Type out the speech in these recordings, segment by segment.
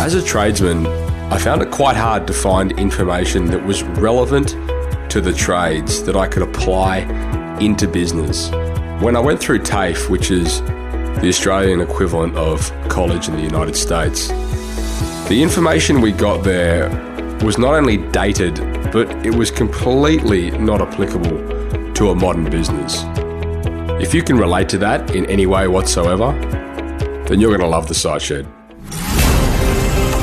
As a tradesman, I found it quite hard to find information that was relevant to the trades that I could apply into business. When I went through TAFE, which is the Australian equivalent of college in the United States, the information we got there was not only dated, but it was completely not applicable to a modern business. If you can relate to that in any way whatsoever, then you're going to love the Site Shed.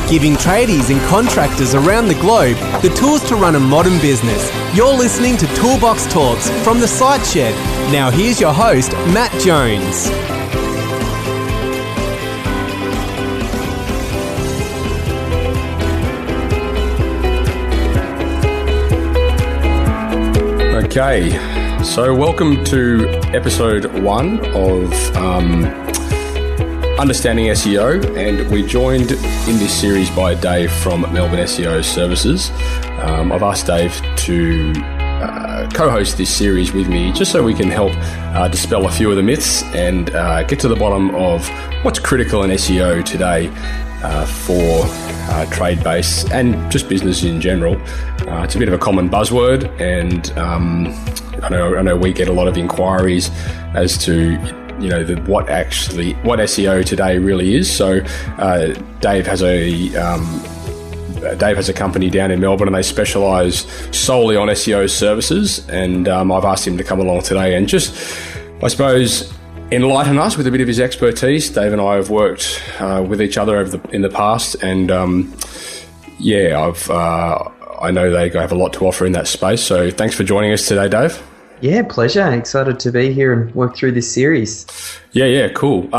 Giving tradies and contractors around the globe the tools to run a modern business. You're listening to Toolbox Talks from the Site Shed. Now here's your host, Matt Jones. Okay, so welcome to episode 1 of Understanding SEO, and we're joined in this series by Dave from Melbourne SEO Services. I've asked Dave to co-host this series with me just so we can help dispel a few of the myths and get to the bottom of what's critical in SEO today for trade base and just business in general. It's a bit of a common buzzword, and I know we get a lot of inquiries as to what SEO today really is. So Dave has a company down in Melbourne, and they specialise solely on SEO services. And I've asked him to come along today and just, I suppose, enlighten us with a bit of his expertise. Dave and I have worked with each other in the past, and I know they have a lot to offer in that space. So thanks for joining us today, Dave. Yeah, pleasure. Excited to be here and work through this series. Yeah, cool.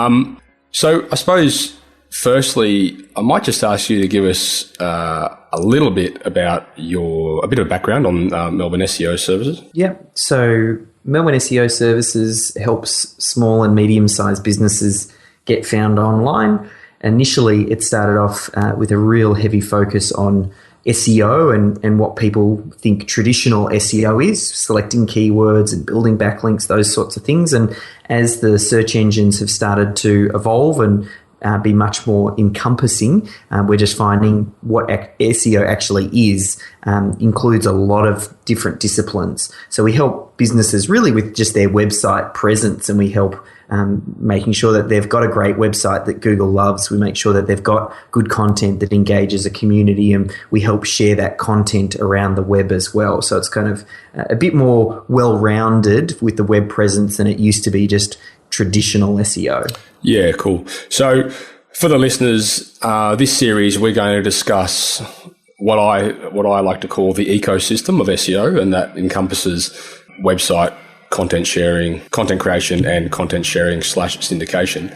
So I suppose, firstly, I might just ask you to give us a little bit about a bit of background on Melbourne SEO Services. Yeah, so Melbourne SEO Services helps small and medium-sized businesses get found online. Initially, it started off with a real heavy focus on SEO and what people think traditional SEO is, selecting keywords and building backlinks, those sorts of things. And as the search engines have started to evolve and be much more encompassing, we're just finding what SEO actually is includes a lot of different disciplines. So we help businesses really with just their website presence, and we help making sure that they've got a great website that Google loves. We make sure that they've got good content that engages a community, and we help share that content around the web as well. So it's kind of a bit more well-rounded with the web presence than it used to be just traditional SEO. Yeah, cool. So for the listeners, this series we're going to discuss what I like to call the ecosystem of SEO, and that encompasses website, content sharing, content creation, and content sharing / syndication.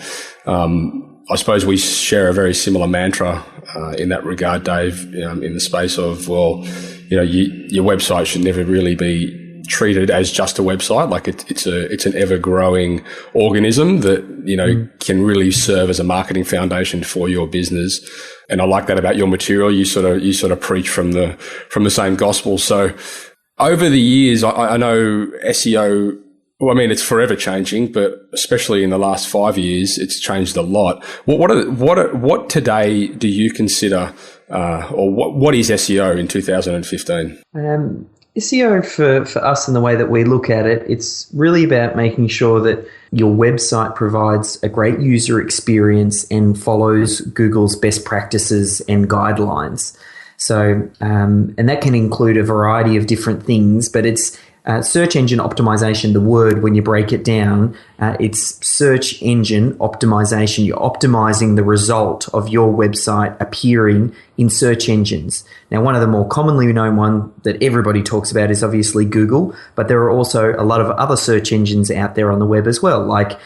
I suppose we share a very similar mantra in that regard, Dave, in the space of, your website should never really be treated as just a website. Like it's an ever-growing organism that, can really serve as a marketing foundation for your business. And I like that about your material. You sort of preach from the same gospel. So over the years, I know SEO, it's forever changing, but especially in the last 5 years, it's changed a lot. What today do you consider, or what is SEO in 2015? SEO for us, in the way that we look at it, it's really about making sure that your website provides a great user experience and follows Google's best practices and guidelines. So, and that can include a variety of different things, but it's search engine optimization. The word, when you break it down, it's search engine optimization. You're optimizing the result of your website appearing in search engines. Now, one of the more commonly known one that everybody talks about is obviously Google, but there are also a lot of other search engines out there on the web as well. Like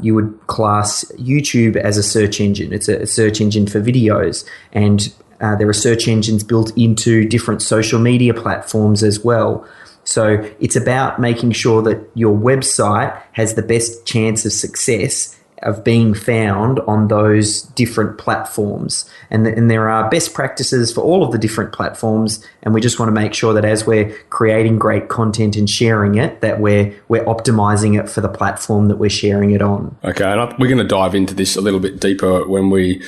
you would class YouTube as a search engine. It's a search engine for videos, and there are search engines built into different social media platforms as well. So it's about making sure that your website has the best chance of success of being found on those different platforms. And there are best practices for all of the different platforms, and we just want to make sure that as we're creating great content and sharing it, that we're optimizing it for the platform that we're sharing it on. Okay, and we're going to dive into this a little bit deeper when we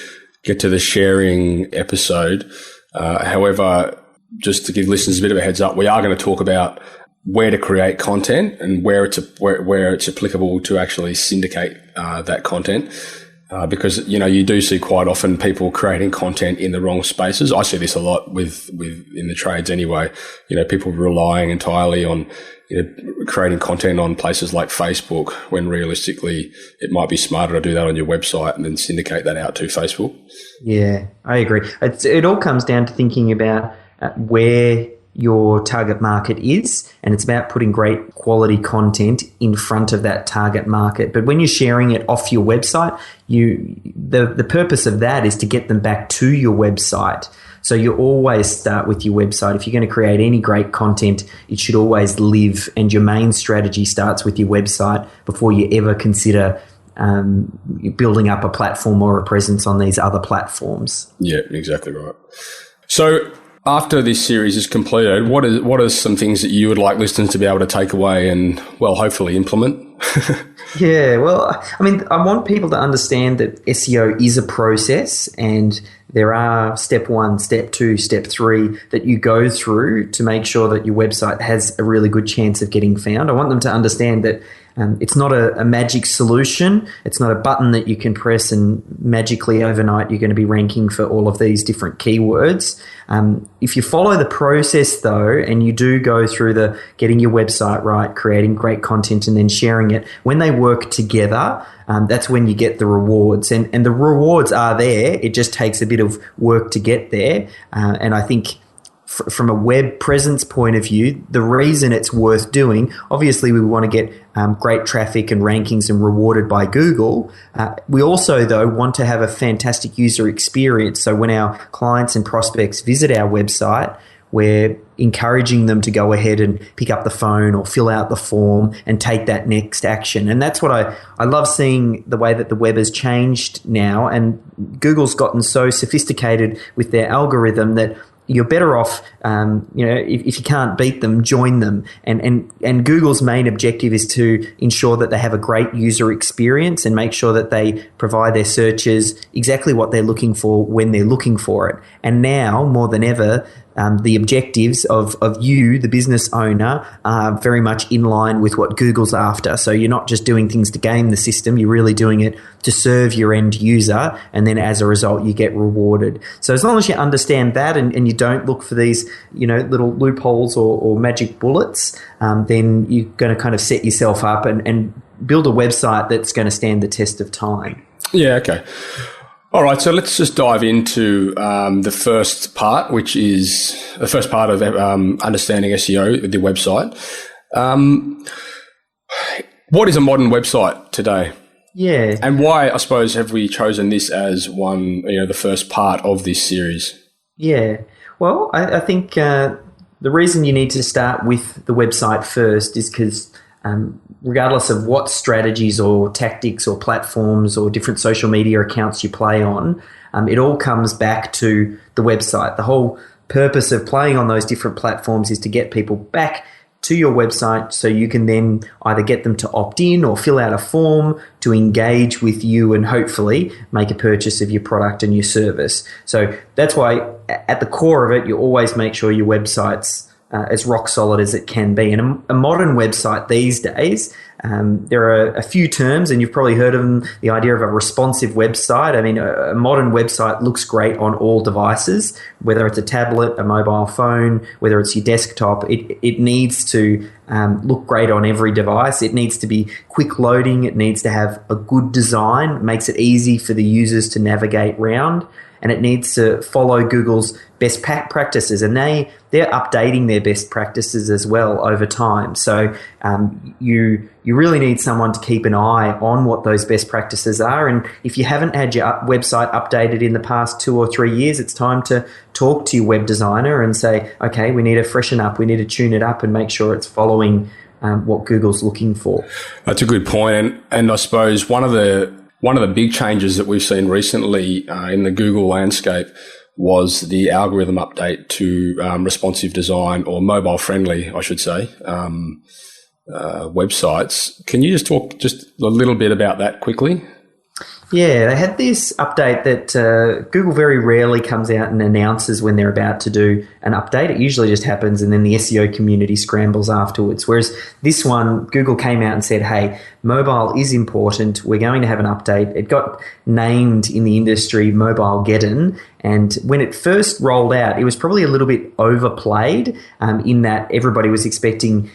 get to the sharing episode. However, just to give listeners a bit of a heads up, we are going to talk about where to create content and where it's applicable to actually syndicate that content. Because, you do see quite often people creating content in the wrong spaces. I see this a lot with in the trades anyway. People relying entirely on, creating content on places like Facebook, when realistically it might be smarter to do that on your website and then syndicate that out to Facebook. Yeah, I agree. It all comes down to thinking about where your target market is, and it's about putting great quality content in front of that target market. But when you're sharing it off your website, the purpose of that is to get them back to your website. So you always start with your website. If you're going to create any great content, it should always live, and your main strategy starts with your website before you ever consider building up a platform or a presence on these other platforms. Yeah, exactly right. So after this series is completed, what are some things that you would like listeners to be able to take away and, well, hopefully implement? Yeah, well, I want people to understand that SEO is a process, and there are step 1, step 2, step 3 that you go through to make sure that your website has a really good chance of getting found. I want them to understand that it's not a magic solution. It's not a button that you can press and magically overnight you're going to be ranking for all of these different keywords. If you follow the process, though, and you do go through the getting your website right, creating great content, and then sharing it, when they work together, that's when you get the rewards. And the rewards are there. It just takes a bit of work to get there. And I think from a web presence point of view, the reason it's worth doing, obviously we want to get great traffic and rankings and rewarded by Google. We also, though, want to have a fantastic user experience. So when our clients and prospects visit our website, we're encouraging them to go ahead and pick up the phone or fill out the form and take that next action. And that's what I love seeing, the way that the web has changed now. And Google's gotten so sophisticated with their algorithm that you're better off, if you can't beat them, join them. And Google's main objective is to ensure that they have a great user experience and make sure that they provide their searchers exactly what they're looking for when they're looking for it. And now, more than ever, the objectives of you, the business owner, are very much in line with what Google's after. So you're not just doing things to game the system, you're really doing it to serve your end user, and then as a result, you get rewarded. So as long as you understand that and you don't look for these, little loopholes or magic bullets, then you're going to kind of set yourself up and build a website that's going to stand the test of time. Yeah, okay. All right, so let's just dive into the first part, which is the first part of understanding SEO, the website. What is a modern website today? Yeah. And why, I suppose, have we chosen this as one, the first part of this series? Yeah. Well, I think the reason you need to start with the website first is because regardless of what strategies or tactics or platforms or different social media accounts you play on, it all comes back to the website. The whole purpose of playing on those different platforms is to get people back to your website so you can then either get them to opt in or fill out a form to engage with you and hopefully make a purchase of your product and your service. So that's why at the core of it, you always make sure your website's as rock solid as it can be. And a modern website these days, there are a few terms, and you've probably heard of them, the idea of a responsive website. I mean, a modern website looks great on all devices, whether it's a tablet, a mobile phone, whether it's your desktop. It needs to look great on every device. It needs to be quick loading. It needs to have a good design. It makes it easy for the users to navigate around. And it needs to follow Google's best practices, and they're updating their best practices as well over time. So you really need someone to keep an eye on what those best practices are. And if you haven't had your website updated in the past 2 or 3 years, it's time to talk to your web designer and say, okay, we need to freshen up, we need to tune it up and make sure it's following what Google's looking for. That's a good point. And I suppose one of the big changes that we've seen recently in the Google landscape was the algorithm update to responsive design, or mobile friendly, I should say, websites. Can you just talk just a little bit about that quickly? Yeah, they had this update that Google very rarely comes out and announces when they're about to do an update. It usually just happens and then the SEO community scrambles afterwards. Whereas this one, Google came out and said, hey, mobile is important. We're going to have an update. It got named in the industry Mobilegeddon. And when it first rolled out, it was probably a little bit overplayed in that everybody was expecting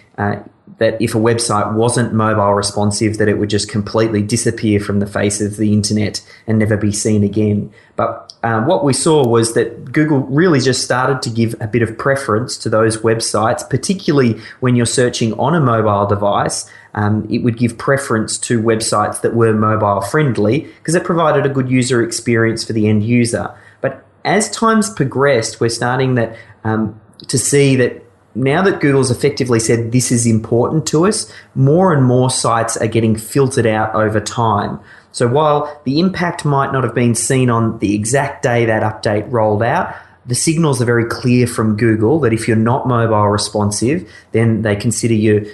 that if a website wasn't mobile responsive, that it would just completely disappear from the face of the internet and never be seen again. But what we saw was that Google really just started to give a bit of preference to those websites, particularly when you're searching on a mobile device. It would give preference to websites that were mobile friendly because it provided a good user experience for the end user. But as time's progressed, we're starting to see that now that Google's effectively said this is important to us, more and more sites are getting filtered out over time. So while the impact might not have been seen on the exact day that update rolled out, the signals are very clear from Google that if you're not mobile responsive, then they consider you're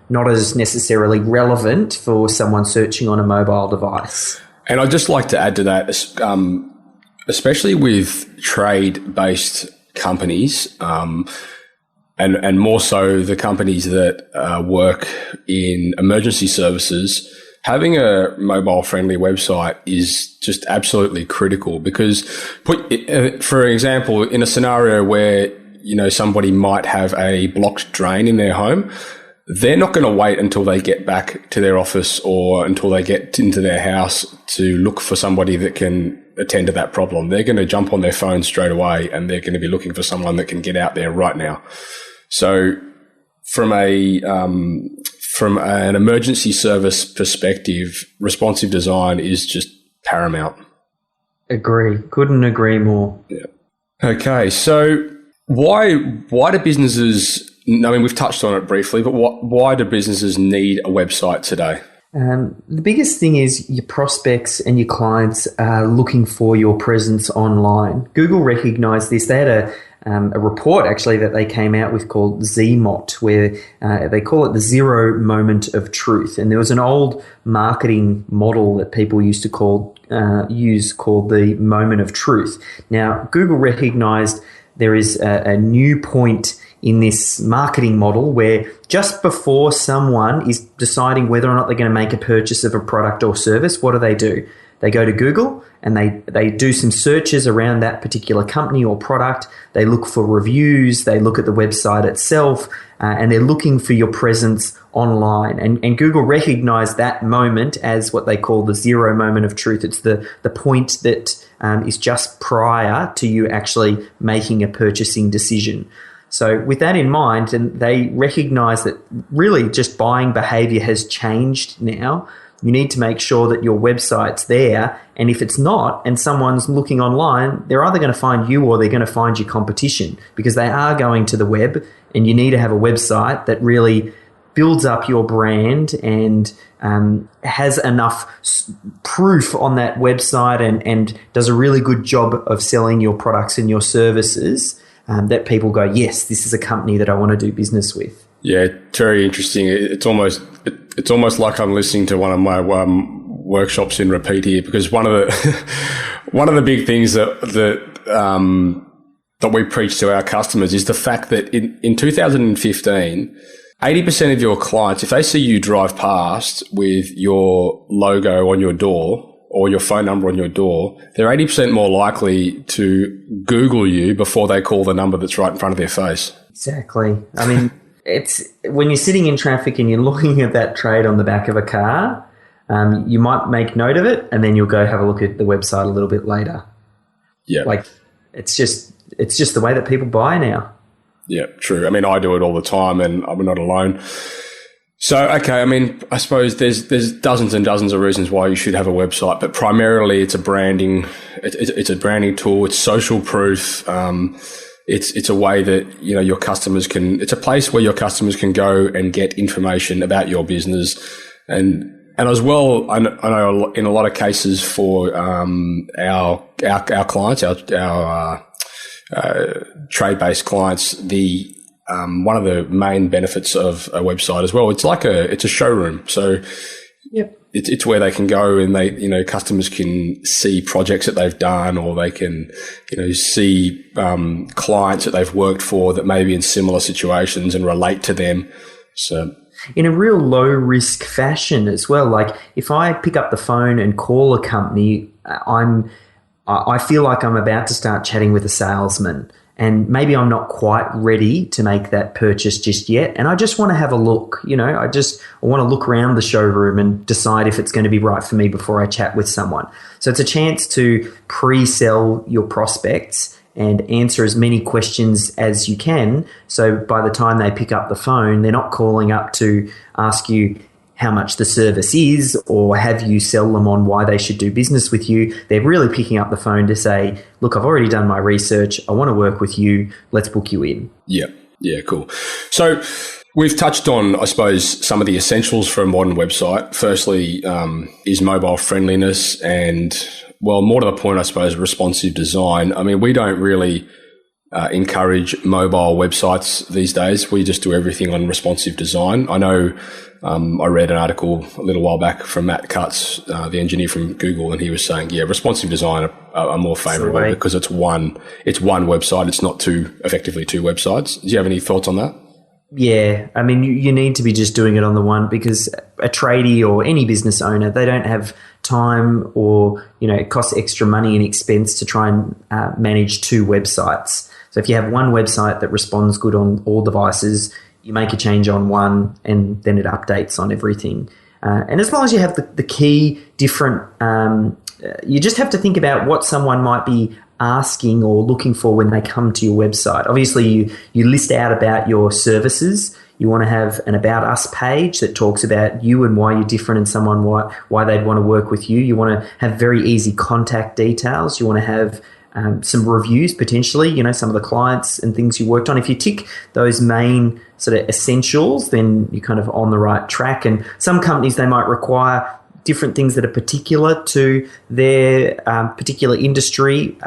not as necessarily relevant for someone searching on a mobile device. And I'd just like to add to that, especially with trade-based companies, and more so the companies that work in emergency services, having a mobile-friendly website is just absolutely critical because, for example, in a scenario where, somebody might have a blocked drain in their home, they're not going to wait until they get back to their office or until they get into their house to look for somebody that can attend to that problem. They're going to jump on their phone straight away and they're going to be looking for someone that can get out there right now. So from an emergency service perspective, responsive design is just paramount. Agree. Couldn't agree more. Yeah. Okay. So why do businesses, we've touched on it briefly, but why do businesses need a website today? The biggest thing is your prospects and your clients are looking for your presence online. Google recognized this. They had a report actually that they came out with called ZMOT, where they call it the zero moment of truth. And there was an old marketing model that people used to use called the moment of truth. Now, Google recognized there is a new point in this marketing model where just before someone is deciding whether or not they're going to make a purchase of a product or service, what do? They go to Google and they do some searches around that particular company or product. They look for reviews. They look at the website itself, and they're looking for your presence online. And Google recognized that moment as what they call the zero moment of truth. It's the point that is just prior to you actually making a purchasing decision. So with that in mind, and they recognize that really just buying behavior has changed now. You need to make sure that your website's there. And if it's not, and someone's looking online, they're either going to find you or they're going to find your competition because they are going to the web, and you need to have a website that really builds up your brand and has enough proof on that website and does a really good job of selling your products and your services that people go, yes, this is a company that I want to do business with. Yeah, very interesting. It's almost like I'm listening to one of my workshops in repeat here, because one of the big things that we preach to our customers is the fact that in 2015, 80% of your clients, if they see you drive past with your logo on your door or your phone number on your door, they're 80% more likely to Google you before they call the number that's right in front of their face. Exactly. I mean, it's when you're sitting in traffic and you're looking at that trade on the back of a car, you might make note of it and then you'll go have a look at the website a little bit later. Yeah. Like it's just the way that people buy now. Yeah, true. I mean, I do it all the time and I'm not alone. So, okay, I mean, I suppose there's dozens and dozens of reasons why you should have a website, but primarily it's a branding tool. It's social proof. It's a way that, your customers it's a place where your customers can go and get information about your business. And as well, I know in a lot of cases for, our clients, our trade-based clients, one of the main benefits of a website as well, it's a showroom. So, yep. it's where they can go and customers can see projects that they've done, or they can, see clients that they've worked for that may be in similar situations and relate to them. So in a real low risk fashion as well. Like if I pick up the phone and call a company, I feel like I'm about to start chatting with a salesman. And maybe I'm not quite ready to make that purchase just yet. And I just want to have a look, I want to look around the showroom and decide if it's going to be right for me before I chat with someone. So it's a chance to pre-sell your prospects and answer as many questions as you can. So by the time they pick up the phone, they're not calling up to ask you how much the service is or have you sell them on why they should do business with you. They're really picking up the phone to say, look, I've already done my research. I want to work with you. Let's book you in. Yeah, cool. So we've touched on, I suppose, some of the essentials for a modern website. Firstly, is mobile friendliness and, well, more to the point, I suppose, responsive design. I mean, we don't really encourage mobile websites these days. We just do everything on responsive design. I know I read an article a little while back from Matt Cutts, the engineer from Google, and he was saying, responsive design are more favorable because it's one website. It's not effectively two websites. Do you have any thoughts on that? Yeah. I mean, you need to be just doing it on the one, because a tradie or any business owner, they don't have time or, it costs extra money and expense to try and manage two websites. So if you have one website that responds good on all devices, you make a change on one and then it updates on everything. And as long as you have the key different, you just have to think about what someone might be asking or looking for when they come to your website. Obviously, you list out about your services. You want to have an About Us page that talks about you and why you're different and someone why they'd want to work with you. You want to have very easy contact details. You want to have some reviews, potentially, some of the clients and things you worked on. If you tick those main sort of essentials, then you're kind of on the right track. And some companies, they might require different things that are particular to their particular industry.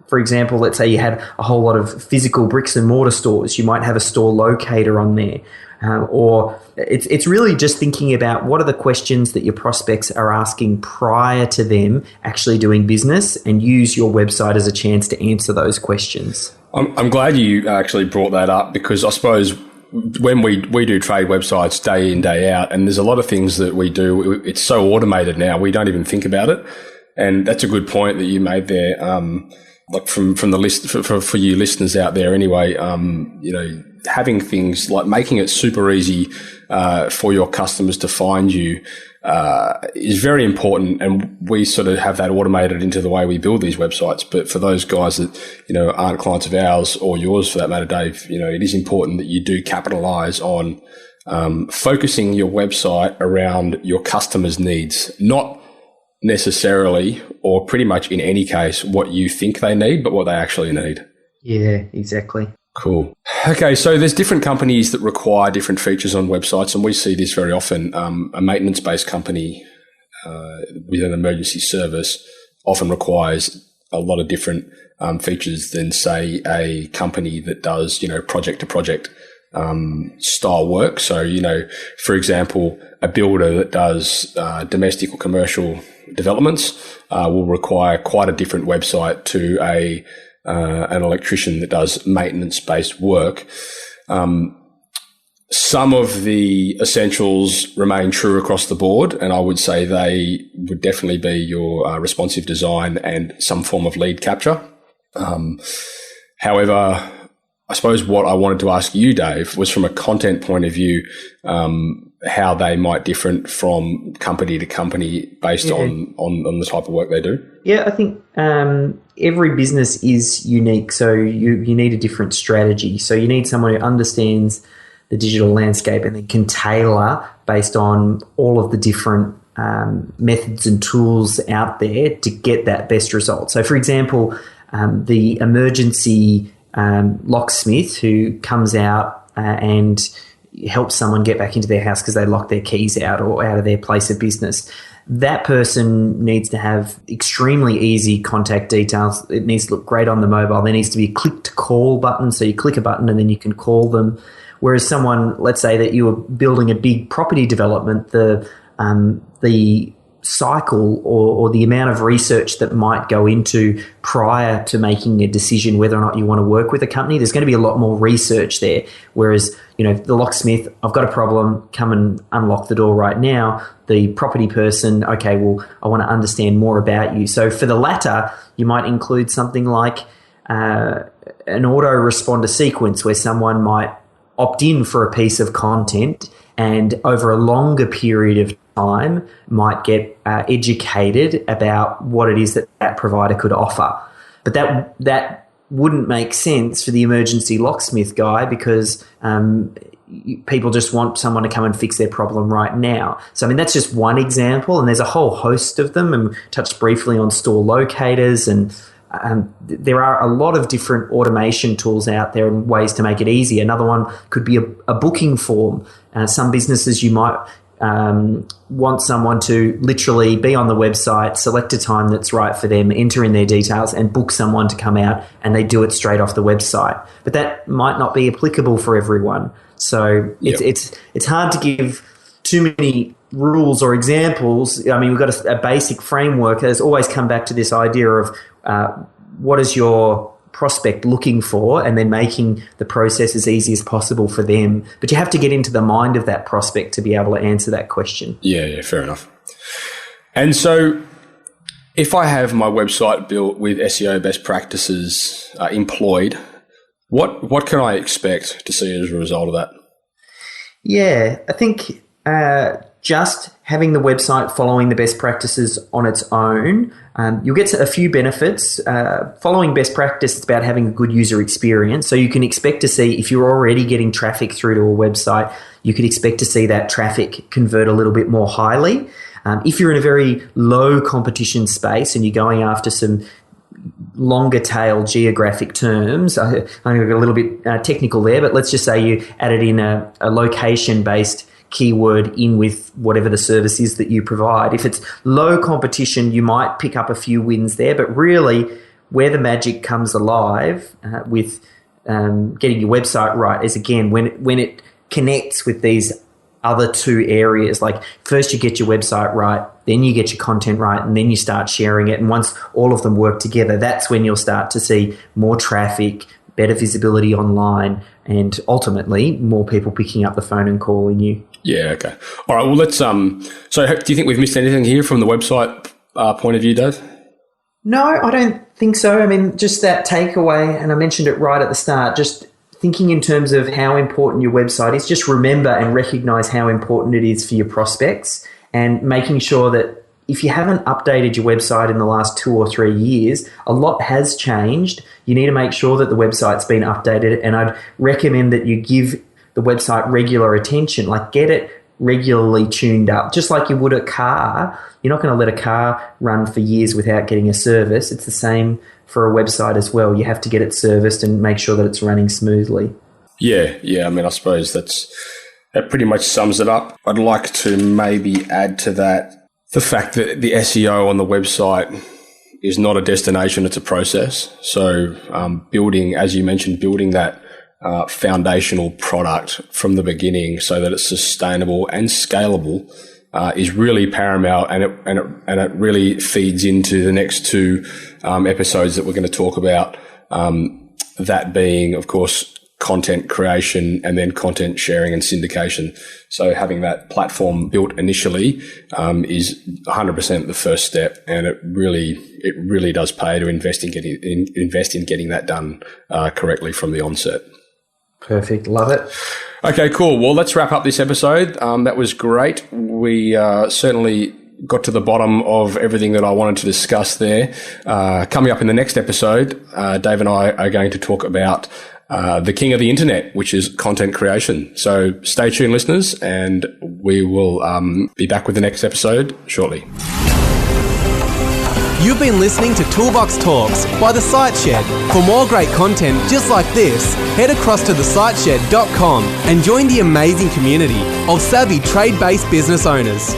For example, let's say you had a whole lot of physical bricks and mortar stores. You might have a store locator on there. Or it's really just thinking about what are the questions that your prospects are asking prior to them actually doing business, and use your website as a chance to answer those questions. I'm glad you actually brought that up, because I suppose when we do trade websites day in, day out, and there's a lot of things that we do, it's so automated now, we don't even think about it. And that's a good point that you made there. Like from the list for you listeners out there anyway, having things like making it super easy for your customers to find you is very important, and we sort of have that automated into the way we build these websites. But for those guys that aren't clients of ours, or yours for that matter, Dave, it is important that you do capitalize on focusing your website around your customers' needs, not necessarily, or pretty much in any case, what you think they need, but what they actually need. Yeah, exactly. Cool. Okay, so there's different companies that require different features on websites, and we see this very often. A maintenance-based company with an emergency service often requires a lot of different features than, say, a company that does, project-to-project style work. So, for example, a builder that does domestic or commercial developments will require quite a different website to an electrician that does maintenance-based work. Some of the essentials remain true across the board, and I would say they would definitely be your responsive design and some form of lead capture. However, I suppose what I wanted to ask you, Dave, was from a content point of view, how they might differ from company to company based on the type of work they do. Yeah, I think every business is unique, so you need a different strategy. So you need someone who understands the digital landscape and then can tailor based on all of the different methods and tools out there to get that best result. So, for example, the emergency locksmith who comes out and helps someone get back into their house because they locked their keys out or out of their place of business. That person needs to have extremely easy contact details. It needs to look great on the mobile. There needs to be a click to call button, so you click a button and then you can call them. Whereas someone, let's say that you were building a big property development, the the cycle or the amount of research that might go into prior to making a decision whether or not you want to work with a company. There's going to be a lot more research there. Whereas, the locksmith, I've got a problem, come and unlock the door right now. The property person, okay, well, I want to understand more about you. So for the latter, you might include something like an autoresponder sequence where someone might opt in for a piece of content and over a longer period of time might get educated about what it is that provider could offer. But that wouldn't make sense for the emergency locksmith guy because people just want someone to come and fix their problem right now. So, that's just one example, and there's a whole host of them, and we touched briefly on store locators, and there are a lot of different automation tools out there and ways to make it easy. Another one could be a booking form. Some businesses, you might want someone to literally be on the website, select a time that's right for them, enter in their details and book someone to come out, and they do it straight off the website. But that might not be applicable for everyone. So it's hard to give too many rules or examples. We've got a basic framework. There's always come back to this idea of what is your prospect looking for, and then making the process as easy as possible for them. But you have to get into the mind of that prospect to be able to answer that question. Yeah, fair enough. And so if I have my website built with SEO best practices employed, what can I expect to see as a result of that? Yeah, I think just having the website following the best practices on its own, you'll get a few benefits. Following best practice, it's about having a good user experience. So you can expect to see, if you're already getting traffic through to a website, you could expect to see that traffic convert a little bit more highly. If you're in a very low competition space and you're going after some longer tail geographic terms, I got a little bit technical there, but let's just say you added in a location-based keyword in with whatever the service is that you provide. If it's low competition, you might pick up a few wins there, but really where the magic comes alive with getting your website right is, again, when it connects with these other two areas. Like, first you get your website right, then you get your content right, and then you start sharing it. And once all of them work together, that's when you'll start to see more traffic, better visibility online, and ultimately more people picking up the phone and calling you. Yeah, okay. All right, well, let's so do you think we've missed anything here from the website point of view, Dave? No, I don't think so. Just that takeaway, and I mentioned it right at the start, just thinking in terms of how important your website is. Just remember and recognize how important it is for your prospects, and making sure that if you haven't updated your website in the last 2 or 3 years, a lot has changed. You need to make sure that the website's been updated, and I'd recommend that you give the website regular attention, like get it regularly tuned up, just like you would a car. You're not going to let a car run for years without getting a service. It's the same for a website as well. You have to get it serviced and make sure that it's running smoothly. Yeah. I suppose that pretty much sums it up. I'd like to maybe add to that the fact that the SEO on the website is not a destination, it's a process. So building, as you mentioned, building that foundational product from the beginning so that it's sustainable and scalable is really paramount, and it really feeds into the next 2 episodes that we're going to talk about. That being, of course, content creation and then content sharing and syndication. So having that platform built initially is 100% the first step, and it really does pay to invest in getting that done correctly from the onset. Perfect. Love it. Okay, cool. Well, let's wrap up this episode. That was great. We certainly got to the bottom of everything that I wanted to discuss there. Coming up in the next episode, Dave and I are going to talk about the king of the internet, which is content creation. So stay tuned, listeners, and we will be back with the next episode shortly. You've been listening to Toolbox Talks by The Site Shed. For more great content just like this, head across to thesiteshed.com and join the amazing community of savvy trade-based business owners.